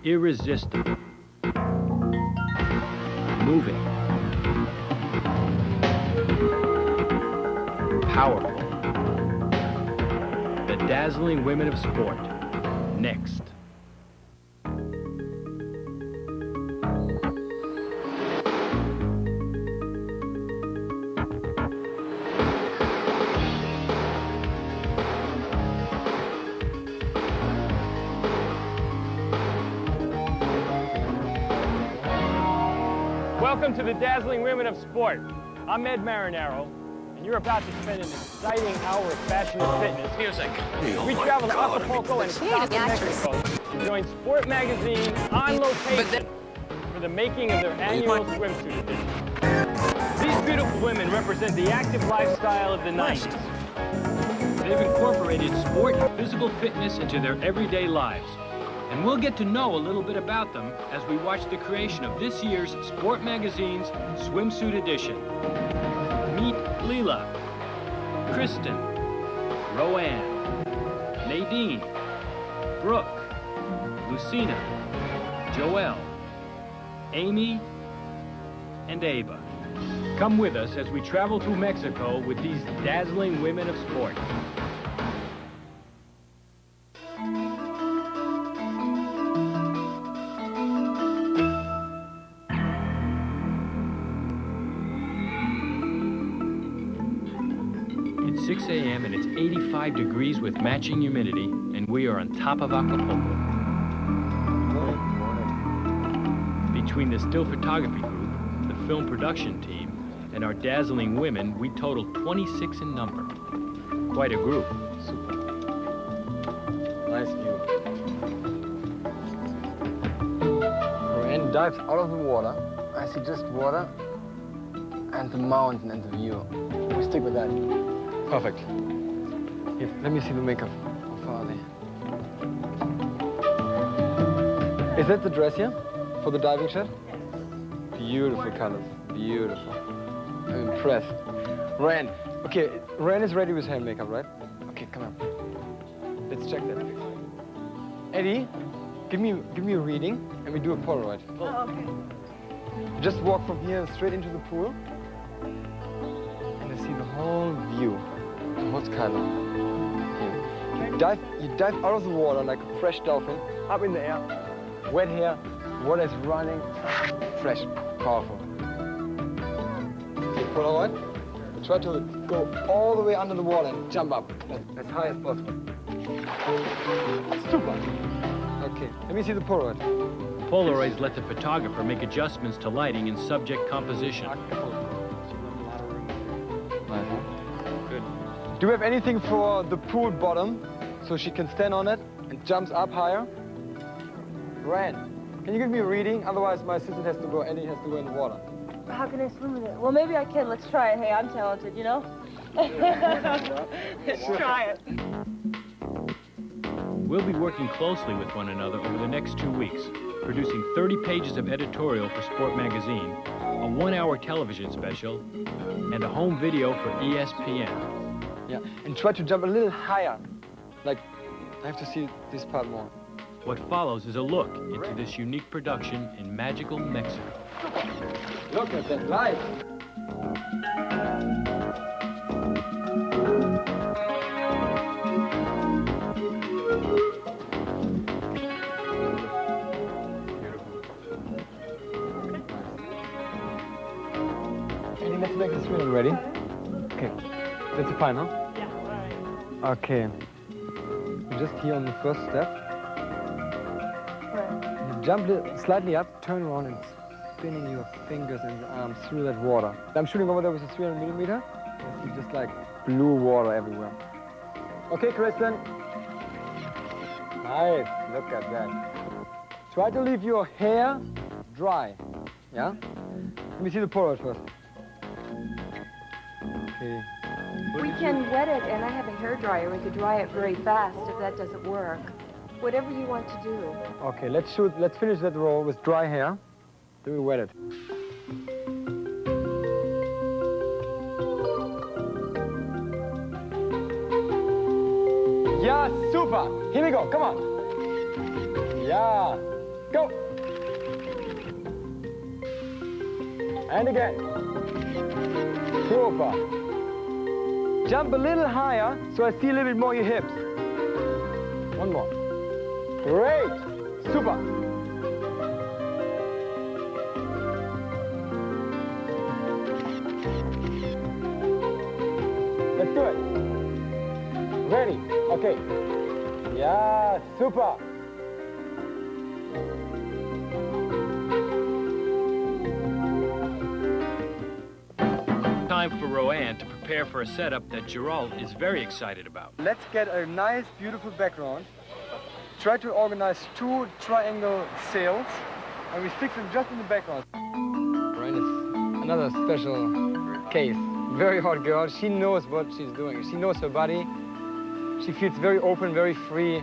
Irresistible. Moving. Powerful. The dazzling women of sport. Next. Welcome to the Dazzling Women of Sport. I'm Ed Marinaro, and you're about to spend an exciting hour of fashion and fitness. Music. We travel to Acapulco and South Mexico to join Sport Magazine on location for the making of their annual swimsuit edition. These beautiful women represent the active lifestyle of the 90s. They've incorporated sport and physical fitness into their everyday lives. And we'll get to know a little bit about them as we watch the creation of this year's Sport Magazine's Swimsuit Edition. Meet Leela, Kristen, Roanne, Nadine, Brooke, Lucina, Joelle, Amy, and Ava. Come with us as we travel through Mexico with these dazzling women of sport. It's 6 a.m. and it's 85 degrees with matching humidity, and we are on top of Acapulco. Between the still photography group, the film production team, and our dazzling women, we total 26 in number. Quite a group. Super. Nice view. Roanne dives out of the water. I see just water and the mountain and the view. We stick with that. Perfect. Here, let me see the makeup. How far are they? Is that the dress here for the diving shot? Beautiful colors. Beautiful. I'm impressed. Roanne. Okay, Roanne is ready with hair and makeup, right? Okay, come on. Let's check that. Eddie, give me a reading and we do a Polaroid. Oh, okay. Just walk from here straight into the pool. And I see the whole view. The whole skyline. You dive out of the water like a fresh dolphin, up in the air, wet hair, water is running, fresh, powerful. Okay, Polaroid. Try to go all the way under the water and jump up as high as possible. Super. Okay, let me see the Polaroid. Polaroids let the photographer make adjustments to lighting and subject composition. Good. Do we have anything for the pool bottom so she can stand on it and jumps up higher? Roanne, can you give me a reading? Otherwise my assistant has to go, Eddie has to go in the water. How can I swim in it? Well, maybe I can. Let's try it. Hey, I'm talented, you know? Let's try it. We'll be working closely with one another over the next 2 weeks, producing 30 pages of editorial for Sport Magazine, a 1-hour television special, and a home video for ESPN. Yeah, and try to jump a little higher. Like, I have to see this part more. What follows is a look into this unique production in magical Mexico. Look at that light. Eddie, let's make this reel ready. Okay, that's fine, huh? Yeah, all right. Okay. Just here on the first step. You jump slightly up, turn around and spinning your fingers and your arms through that water. I'm shooting over there with a 300mm. I see just like blue water everywhere. Okay, Kristen. Nice, look at that. Try to leave your hair dry, yeah? Let me see the Polaroid first. Okay. We can wet it, and I have a hairdryer. We could dry it very fast if that doesn't work. Whatever you want to do. Okay, let's finish that roll with dry hair. Then we wet it. Yeah, super. Here we go, come on. Yeah, Go. And again. Super. Jump a little higher so I see a little bit more your hips. One more. Great. Super. Let's do it. Ready. Okay. Yeah, super. Time for Roanne to prepare for a setup that Gerald is very excited about. Let's get a nice, beautiful background. Try to organize 2 triangle sails, and we fix them just in the background. Roanne is another special case. Very hot girl. She knows what she's doing. She knows her body. She feels very open, very free.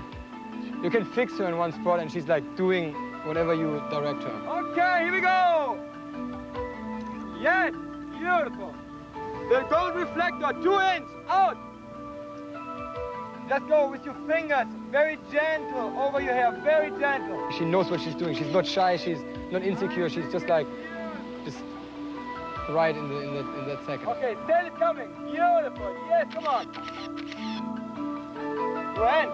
You can fix her in one spot, and she's like doing whatever you direct her. Okay, here we go. Yes, beautiful. The gold reflector, 2 inch, out. Just go with your fingers, very gentle, over your hair, very gentle. She knows what she's doing. She's not shy, she's not insecure, she's just like, just right in that second. Okay, sail is coming, beautiful, yes, come on. Roanne.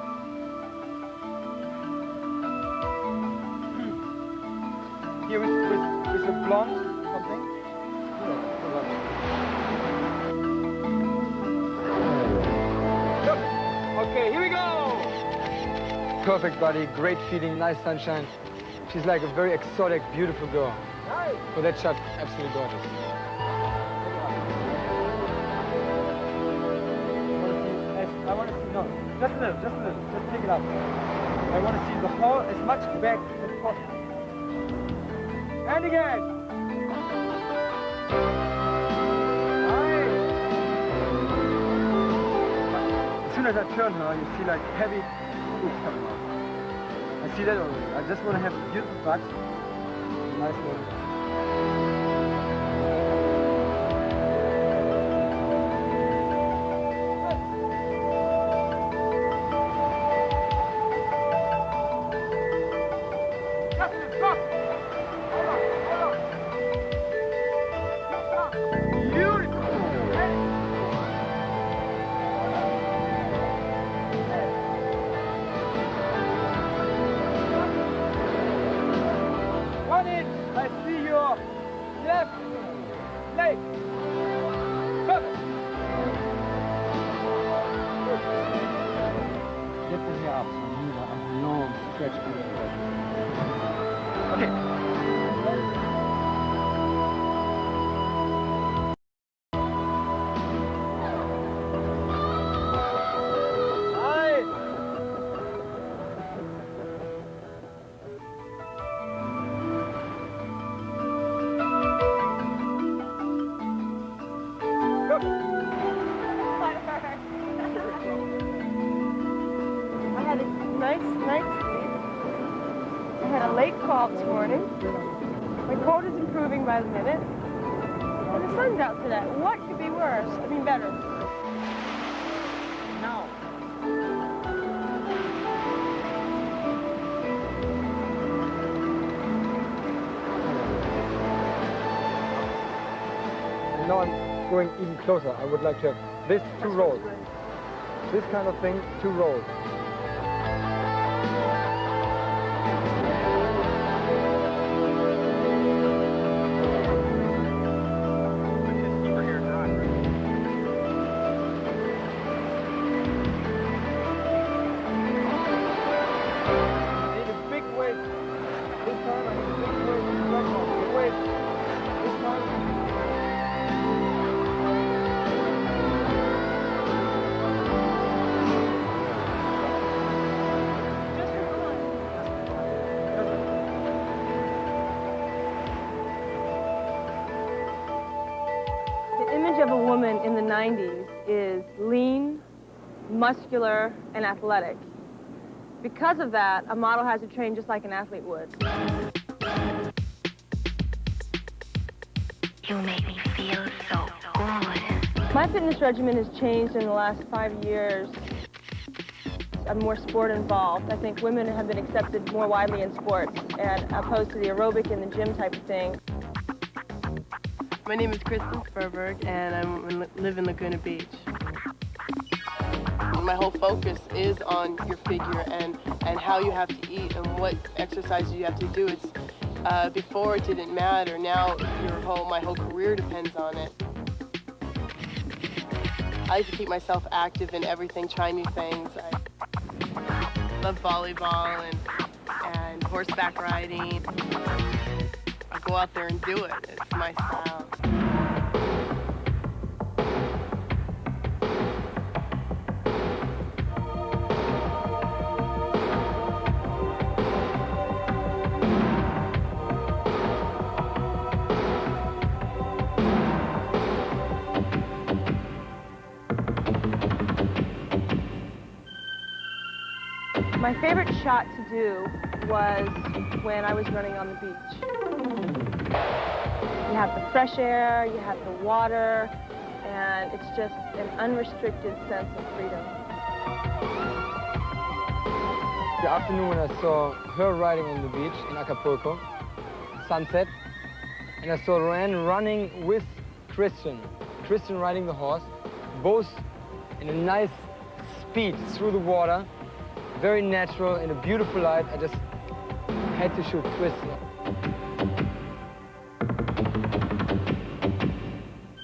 Here with the blonde, something. Okay, here we go! Perfect body, great feeling, nice sunshine. She's like a very exotic, beautiful girl. Nice. For that shot, absolutely gorgeous. I want to see, no, just a little, just take it up. I want to see the whole, as much back as possible. And again. As soon as I turn her, you see like heavy boobs coming out. I see that already. I just want to have a beautiful butt, a nice one. This morning. My cold is improving by the minute. And the sun's out today. What could be worse? I mean, better. Now. And now I'm going even closer. I would like to have this 2 rolls. This kind of thing, 2 rolls. Of a woman in the 90s is lean, muscular, and athletic. Because of that, a model has to train just like an athlete would. You make me feel so good. My fitness regimen has changed in the last 5 years. more sport involved. I think women have been accepted more widely in sports, and opposed to the aerobic and the gym type of thing. My name is Kristen Spurberg, and I live in Laguna Beach. My whole focus is on your figure and how you have to eat and what exercises you have to do. It's before it didn't matter. Now my whole career depends on it. I like to keep myself active in everything, try new things. I love volleyball and horseback riding. I go out there and do it. It's my style. My favorite shot to do was when I was running on the beach. You have the fresh air, you have the water, and it's just an unrestricted sense of freedom. The afternoon when I saw her riding on the beach in Acapulco, sunset, and I saw Ran running with Christian riding the horse, both in a nice speed through the water, very natural, in a beautiful light. I just had to shoot Christian.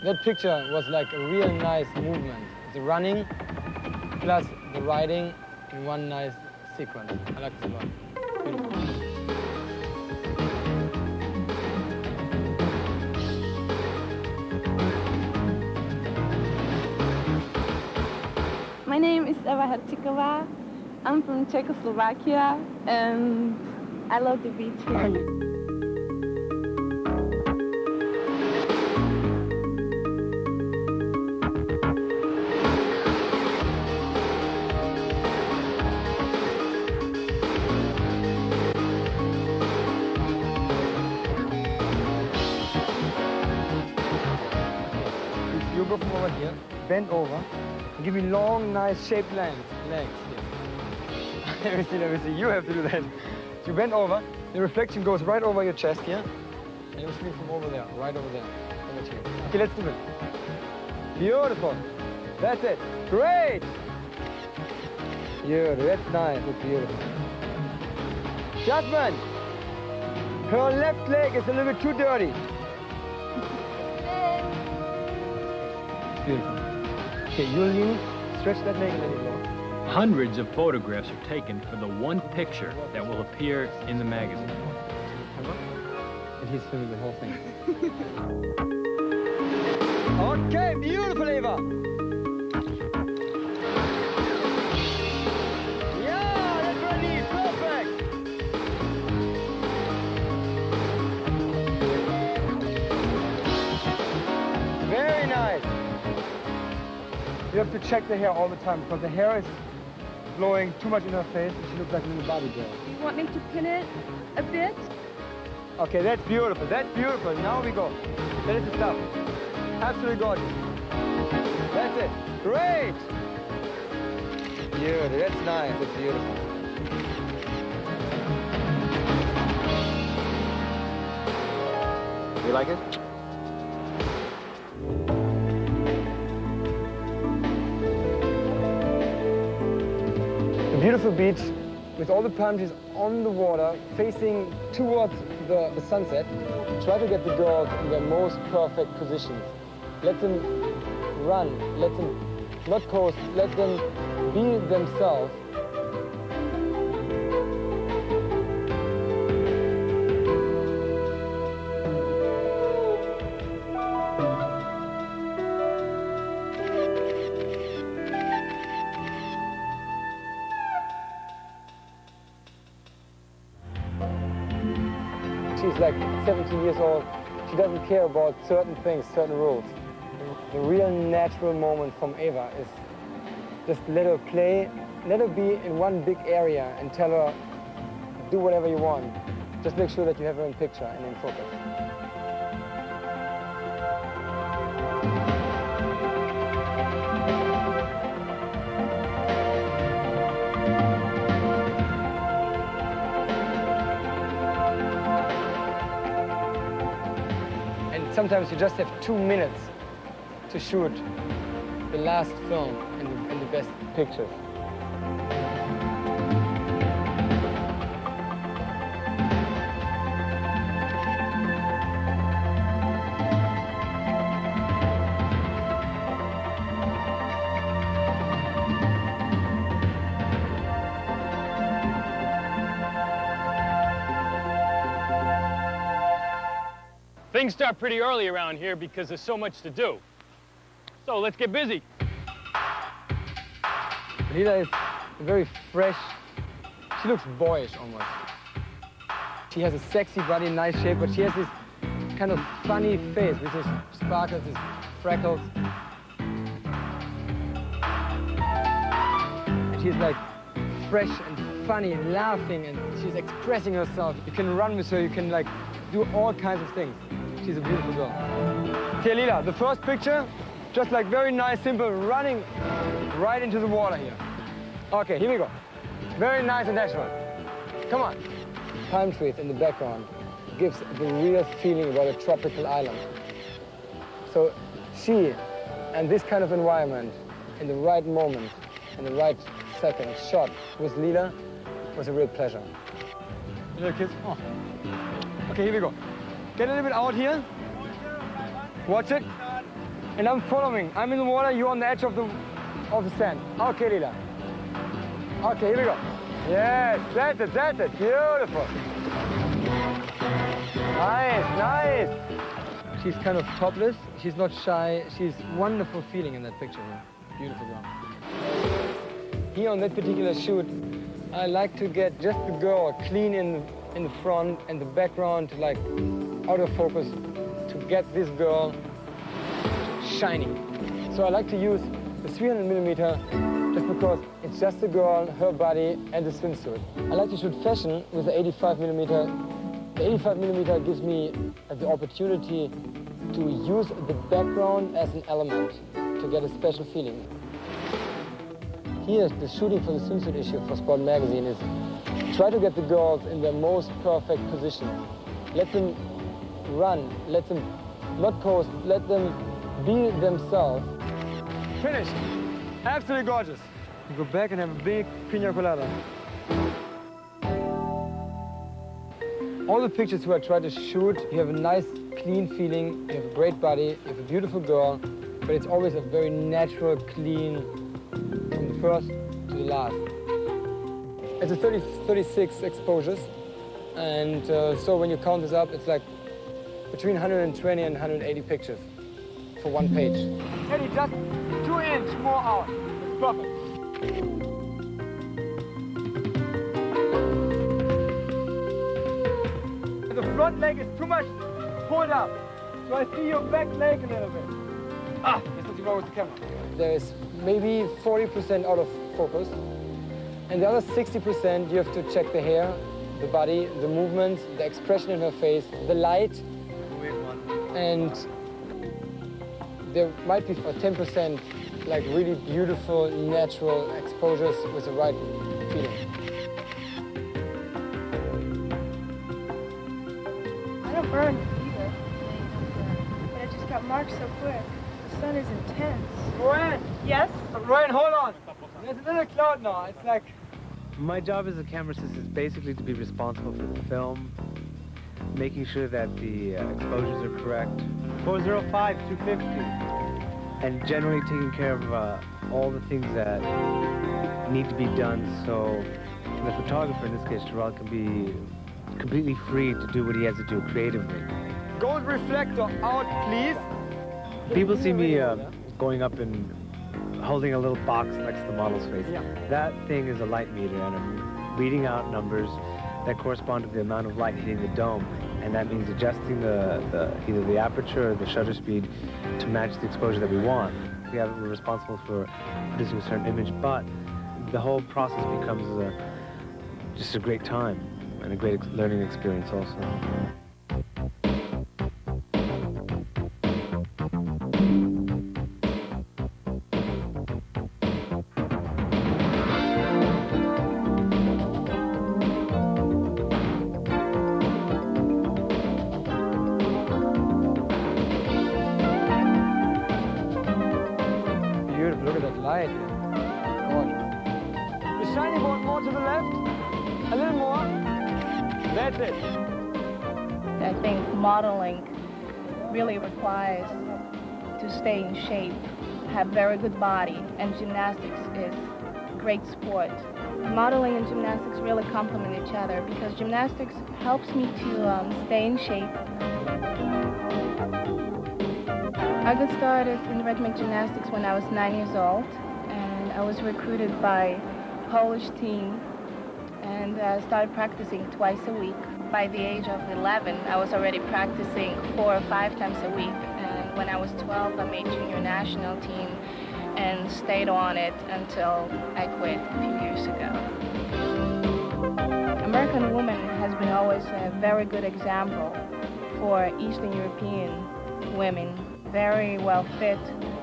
That picture was like a real nice movement. The running plus the riding in one nice sequence. I like this a lot. Beautiful. My name is Eva Hertikova. I'm from Czechoslovakia, and I love the beach here. You go from over here, bend over, and give me long, nice shaped legs here. Let me see. You have to do that. So you bend over, the reflection goes right over your chest here, and you swing from over there, right over there, over to you. Okay, let's do it. Beautiful. That's it. Great. Beautiful. That's nice. That's beautiful. Jasmine, her left leg is a little bit too dirty. Beautiful. Okay, you'll lean, stretch that leg and let it go. Hundreds of photographs are taken for the one picture that will appear in the magazine. And he's filming the whole thing. Okay, beautiful, Eva. Yeah, that's what I need. Perfect. Very nice. You have to check the hair all the time because the hair is blowing too much in her face and she looks like a little Barbie girl. You want me to pin it a bit? Okay, that's beautiful. That's beautiful. Now we go. That is the stuff. Absolutely gorgeous. That's it. Great. Beautiful. That's nice. That's beautiful. You like it? A beautiful beach with all the palm trees on the water, facing towards the sunset. Try to get the girls in their most perfect positions. Let them run, let them not coast, let them be themselves. She's like 17 years old. She doesn't care about certain things, certain rules. The real natural moment from Eva is just let her play, let her be in one big area and tell her, do whatever you want. Just make sure that you have her in picture and in focus. sometimes you just have 2 minutes to shoot the last film and the best pictures. Things start pretty early around here because there's so much to do. So let's get busy. Lila is very fresh. She looks boyish almost. She has a sexy body, nice shape, but she has this kind of funny face with these sparkles, these freckles. And she's like fresh and funny and laughing, and she's expressing herself. You can run with her, you can like do all kinds of things. She's a beautiful girl. Okay, Lila, the first picture, just like very nice, simple, running right into the water here. Okay, here we go. Very nice and natural. Come on. Palm trees in the background gives the real feeling about a tropical island. So she and this kind of environment in the right moment, in the right second shot with Lila was a real pleasure. Little kids. Oh. Okay, here we go. Get a little bit out here. Watch it. And I'm following. I'm in the water, you're on the edge of the sand. Okay, Lila. Okay, here we go. Yes, that's it. Beautiful. Nice, nice. She's kind of topless. She's not shy. She's wonderful feeling in that picture. Beautiful girl. Here on that particular shoot, I like to get just the girl clean in the front and the background, like out of focus, to get this girl shining. So I like to use the 300mm just because it's just the girl, her body, and the swimsuit. I like to shoot fashion with the 85mm. The 85mm gives me the opportunity to use the background as an element to get a special feeling. Here, the shooting for the swimsuit issue for Sport magazine is try to get the girls in their most perfect position. Let them run, let them not pose, let them be themselves. Finished. Absolutely gorgeous. You go back and have a big pina colada. All the pictures where I try to shoot, you have a nice, clean feeling, you have a great body, you have a beautiful girl, but it's always a very natural, clean, from the first to the last. It's a 36 exposures, and so when you count this up, it's like between 120 and 180 pictures for one page. Eddie, just 2 inches more out. It's perfect. The front leg is too much pulled up, so I see your back leg a little bit. Ah, there's something wrong with the camera. There is maybe 40% out of focus, and the other 60% you have to check the hair, the body, the movements, the expression in her face, the light, and there might be 10% like really beautiful, natural exposures with the right feeling. I don't burn either, but I just got marked so quick. The sun is intense. Ryan! Yes? Ryan, hold on! There's a little cloud now. It's like... My job as a camera assistant is basically to be responsible for the film, making sure that the exposures are correct. 405, 250. And generally taking care of all the things that need to be done so the photographer, in this case Terrell, can be completely free to do what he has to do creatively. Gold reflector out, please. People see me going up and holding a little box next to the model's face. Yeah. That thing is a light meter, and I'm reading out numbers that correspond to the amount of light hitting the dome, and that means adjusting either the aperture or the shutter speed to match the exposure that we want. We're responsible for producing a certain image, but the whole process becomes just a great time and a great learning experience also. right. Come on. The shiny board more to the left. A little more. That's it. I think modeling really requires to stay in shape, have very good body, and gymnastics is great sport. Modeling and gymnastics really complement each other because gymnastics helps me to stay in shape. I got started in rhythmic gymnastics when I was 9 years old, and I was recruited by a Polish team and started practicing twice a week. By the age of 11, I was already practicing 4 or 5 times a week, and when I was 12, I made junior national team and stayed on it until I quit a few years ago. American woman has been always a very good example for Eastern European women. Very well fit,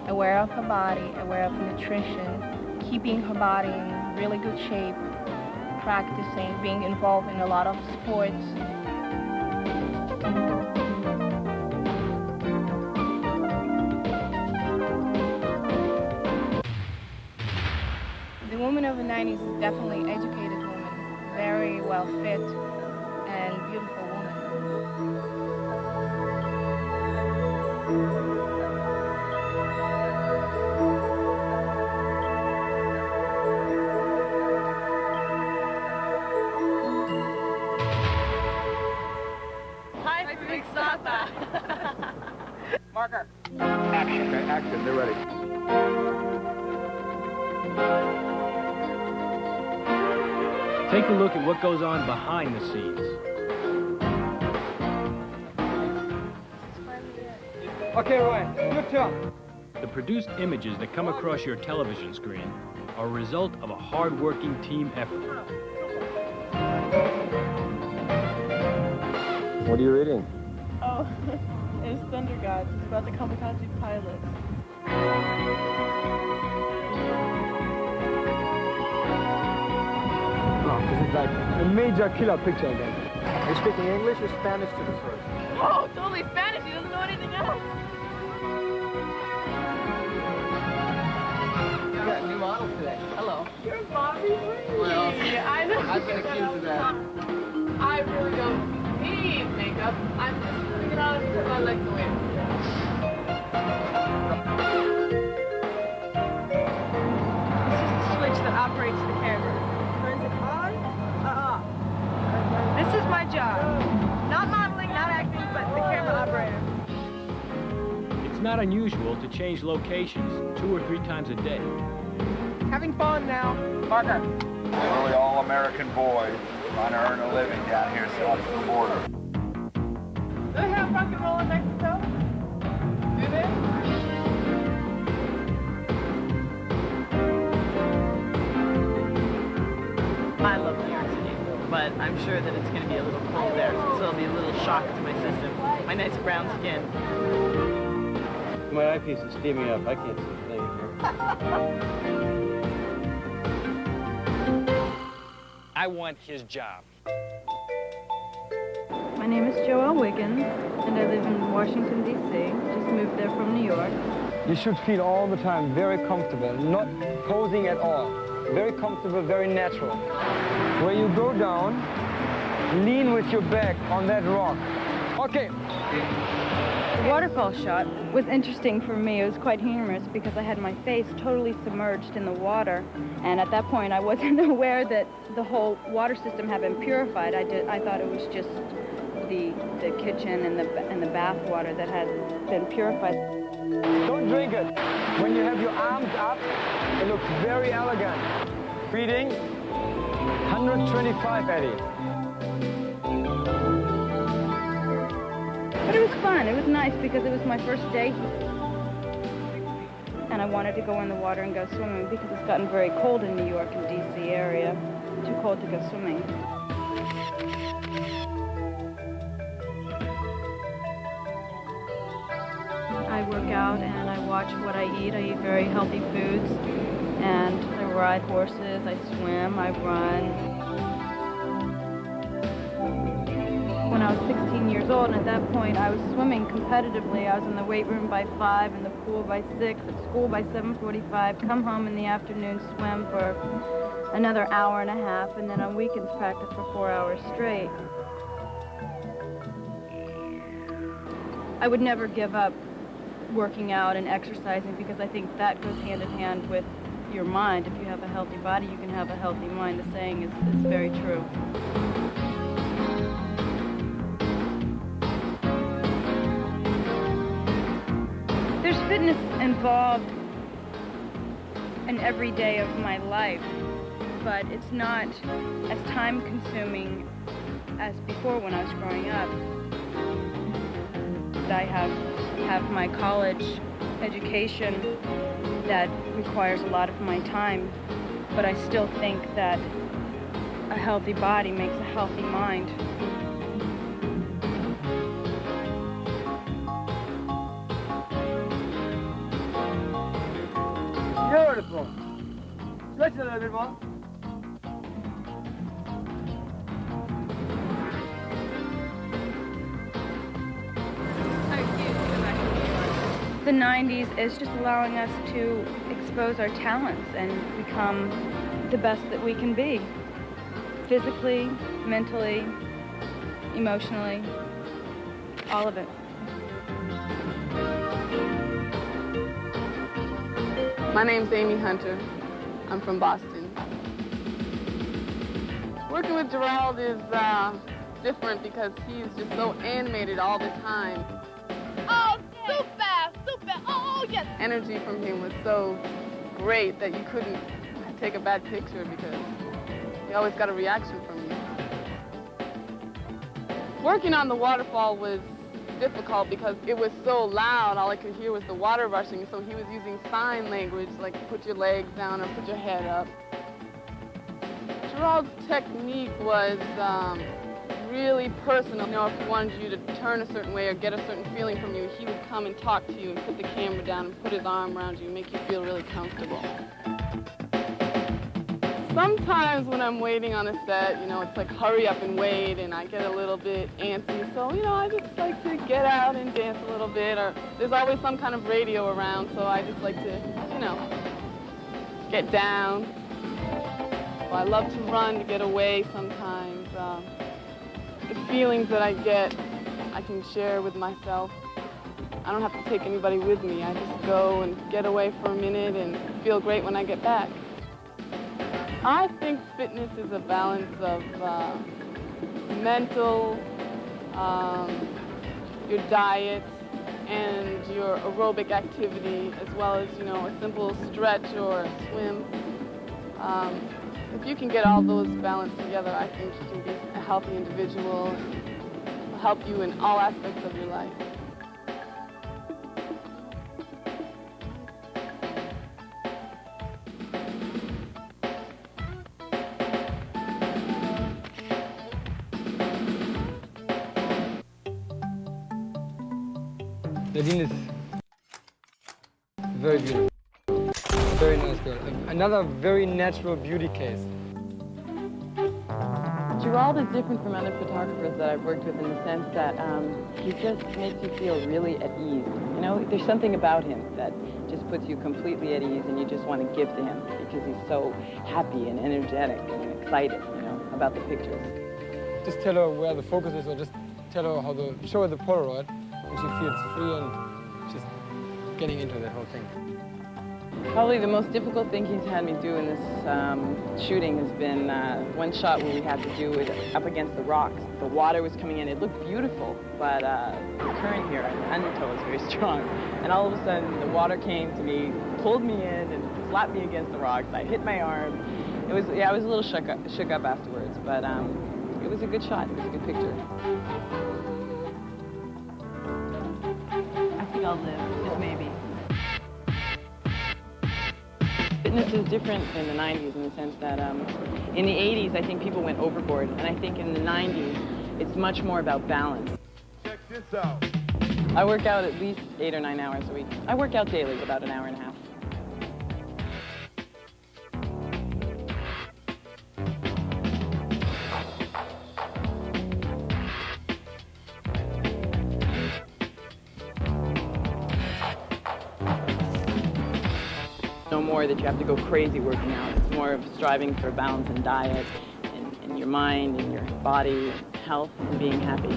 aware of her body, aware of nutrition, keeping her body in really good shape, practicing, being involved in a lot of sports. The woman of the 90s is definitely an educated woman, very well fit and beautiful woman. Marker. Action. Okay, action. They're ready. Take a look at what goes on behind the scenes. Okay, Ryan, your turn. The produced images that come across your television screen are a result of a hard-working team effort. What are you reading? Oh, it's Thunder Gods. It's about the kamikaze pilots. Oh, this is like a major killer picture again. Are you speaking English or Spanish to this first? Oh, totally Spanish. He doesn't know anything else. You got new models today. Hello. You're Bobby Lee. Well, I know. I've been accused of that. I really don't need makeup. I'm just putting it on because I like the way it feels. This is the switch that operates the camera. Turns it on, This is my job. Not modeling, not acting, but the camera operator. It's not unusual to change locations 2 or 3 times a day. Having fun now. Marker. Literally all American boys trying to earn a living down here south of the border. Do they have rock and roll in Mexico? Do they? I love New York City, but I'm sure that it's going to be a little cold there, so it'll be a little shock to my system. My nice brown skin. My eyepiece is steaming up. I can't see a thing here. I want his job. My name is Joelle Wiggins, and I live in Washington, D.C. Just moved there from New York. You should feel all the time very comfortable, not posing at all. Very comfortable, very natural. Where you go down, lean with your back on that rock. Okay. The waterfall shot was interesting for me. It was quite humorous because I had my face totally submerged in the water, and at that point I wasn't aware that the whole water system had been purified. I thought it was just the kitchen and the bath water that had been purified. Don't drink it. When you have your arms up, it looks very elegant. Reading 125, Eddie. But it was fun. It was nice because it was my first day. And I wanted to go in the water and go swimming because it's gotten very cold in New York and D.C. area. Too cold to go swimming. I work out and I watch what I eat. I eat very healthy foods. And I ride horses, I swim, I run. When I was 16 years years old, and at that point I was swimming competitively. I was in the weight room by 5, in the pool by 6, at school by 7:45, come home in the afternoon, swim for another hour and a half, and then on weekends practice for 4 hours straight. I would never give up working out and exercising because I think that goes hand in hand with your mind. If you have a healthy body, you can have a healthy mind. The saying is very true. There's fitness involved in every day of my life, but it's not as time-consuming as before when I was growing up. I have my college education that requires a lot of my time, but I still think that a healthy body makes a healthy mind. Beautiful. Stretch it a little bit more. The 90s is just allowing us to expose our talents and become the best that we can be. Physically, mentally, emotionally, all of it. My name's Amy Hunter. I'm from Boston. Working with Gerald is different because he's just so animated all the time. Oh, super, super, oh, yes. Energy from him was so great that you couldn't take a bad picture because he always got a reaction from you. Working on the waterfall was difficult because it was so loud. All I could hear was the water rushing, so he was using sign language, like put your legs down or put your head up. Gerald's technique was really personal. You know, if he wanted you to turn a certain way or get a certain feeling from you, he would come and talk to you and put the camera down and put his arm around you and make you feel really comfortable. Sometimes when I'm waiting on a set, you know, it's like hurry up and wait, and I get a little bit antsy. So, you know, I just like to get out and dance a little bit, or there's always some kind of radio around, so I just like to, you know, get down. So I love to run to get away sometimes. The feelings that I get, I can share with myself. I don't have to take anybody with me. I just go and get away for a minute and feel great when I get back. I think fitness is a balance of mental, your diet, and your aerobic activity, as well as, you know, a simple stretch or a swim. If you can get all those balanced together, I think you can be a healthy individual and will help you in all aspects of your life. Nadine is very beautiful. Very nice girl. Another very natural beauty case. Gerald is different from other photographers that I've worked with in the sense that he just makes you feel really at ease. You know, there's something about him that just puts you completely at ease and you just want to give to him because he's so happy and energetic and excited, you know, about the pictures. Just tell her where the focus is, or just tell her how to show her the Polaroid, and she feels free and she's getting into that whole thing. Probably the most difficult thing he's had me do in this shooting has been one shot where we had to do it up against the rocks. The water was coming in. It looked beautiful, but the current here, the undertow was very strong. And all of a sudden, the water came to me, pulled me in, and slapped me against the rocks. I hit my arm. It was, yeah, I was a little shook up afterwards, but it was a good shot. It was a good picture. I think I'll live, just maybe. Fitness is different in the 90s in the sense that in the 80s, I think people went overboard. And I think in the 90s, it's much more about balance. Check this out. I work out at least 8 or 9 hours a week. I work out daily, about an hour and a half. more that you have to go crazy working out. It's more of striving for balance in diet, in your mind, in your body, health, and being happy.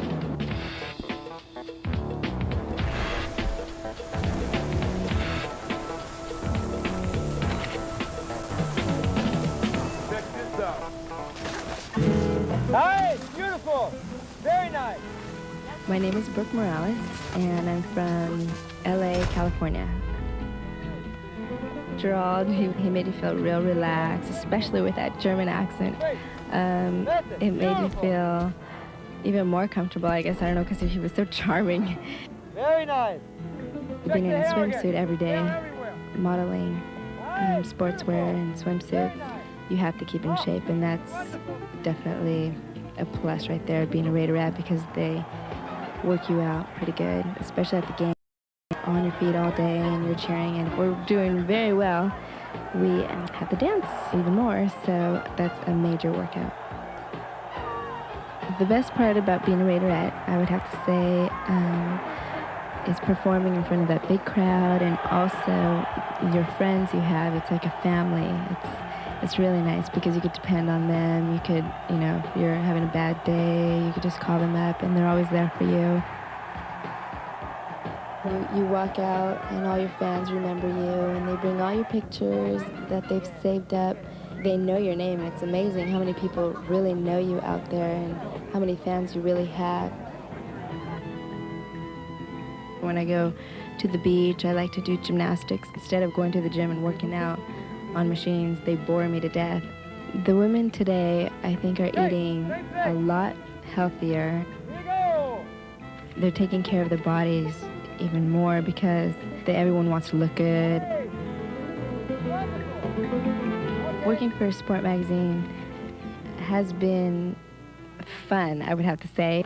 Nice, beautiful, very nice. My name is Brooke Morales, and I'm from LA, California. Gerald, he made you feel real relaxed, especially with that German accent. It made you feel even more comfortable, I guess, I don't know, because he was so charming. Very nice. Being in a swimsuit every day, modeling sportswear and swimsuits, you have to keep in shape, and that's definitely a plus right there, being a Raiderette, because they work you out pretty good, especially at the game. On your feet all day and you're cheering, and if we're doing very well, we have to dance even more, so that's a major workout. The best part about being a Raiderette, I would have to say, is performing in front of that big crowd, and also your friends you have. It's like a family. It's really nice because you could depend on them. You could, you know, if you're having a bad day, you could just call them up and they're always there for you. You walk out and all your fans remember you, and they bring all your pictures that they've saved up. They know your name, and it's amazing how many people really know you out there and how many fans you really have. When I go to the beach, I like to do gymnastics. Instead of going to the gym and working out on machines, they bore me to death. The women today, I think, are eating a lot healthier. They're taking care of their bodies even more because everyone wants to look good. Working for a sport magazine has been fun, I would have to say.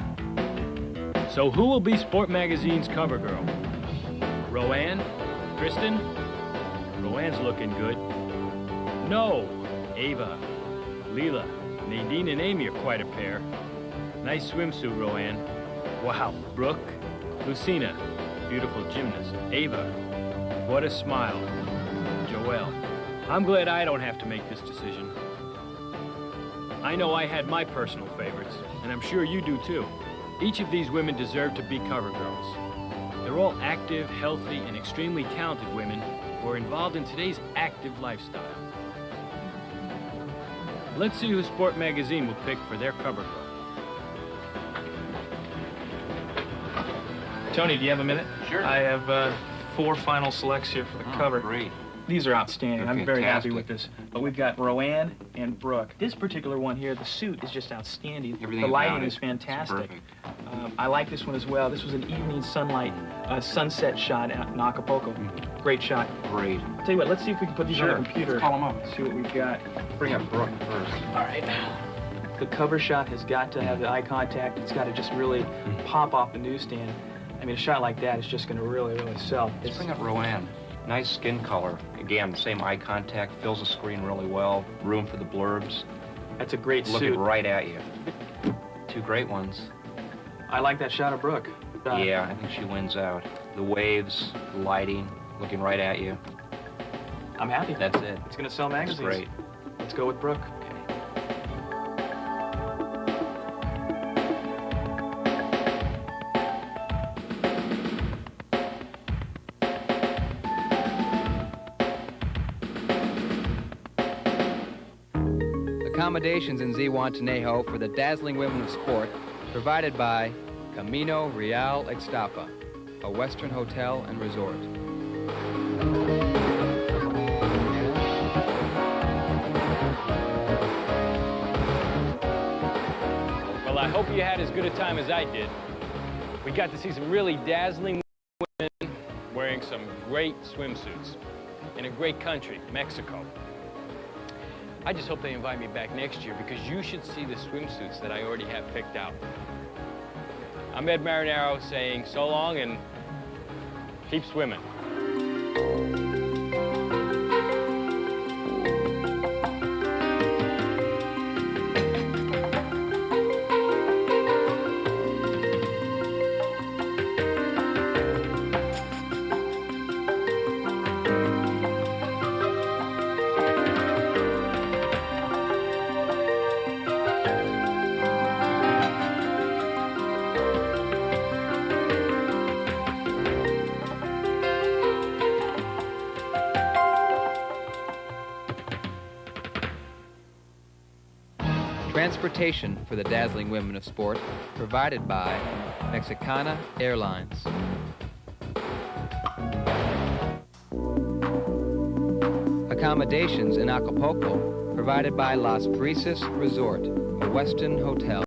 So who will be Sport Magazine's cover girl? Roanne? Kristen? Roanne's looking good. No, Ava, Leela, Nadine and Amy are quite a pair. Nice swimsuit, Roanne. Wow, Brooke, Lucina, beautiful gymnast. Ava, what a smile. Joelle, I'm glad I don't have to make this decision. I know I had my personal favorites, and I'm sure you do too. Each of these women deserve to be cover girls. They're all active, healthy, and extremely talented women who are involved in today's active lifestyle. Let's see who Sport Magazine will pick for their cover girl. Tony, do you have a minute? Sure. I have 4 final selects here for the cover. Great. These are outstanding. They're I'm very happy fantastic. with this. But we've got Roanne and Brooke. This particular one here, the suit is just outstanding. Everything the lighting about it is fantastic. perfect. I like this one as well. This was an evening sunlight, sunset shot out in Acapulco. Great shot. Great. I'll tell you what, let's see if we can put these on the computer. Let's call them up. See what we've got. Bring up Brooke first. All right. The cover shot has got to have the eye contact. It's got to just really pop off the newsstand. I mean, a shot like that is just going to really, really sell. Let's bring up Roanne. Nice skin color. Again, same eye contact, fills the screen really well. Room for the blurbs. That's a great suit. Looking right at you. 2 great ones. I like that shot of Brooke. Yeah, I think she wins out. The waves, the lighting, looking right at you. I'm happy. That's it. It's going to sell magazines. That's great. Let's go with Brooke. Accommodations in Zihuatanejo for the dazzling women of sport provided by Camino Real Ixtapa, a Western hotel and resort. Well, I hope you had as good a time as I did. We got to see some really dazzling women wearing some great swimsuits in a great country, Mexico. I just hope they invite me back next year because you should see the swimsuits that I already have picked out. I'm Ed Marinaro saying so long and keep swimming. Transportation for the Dazzling Women of Sport provided by Mexicana Airlines. Accommodations in Acapulco provided by Las Brisas Resort, a Westin hotel.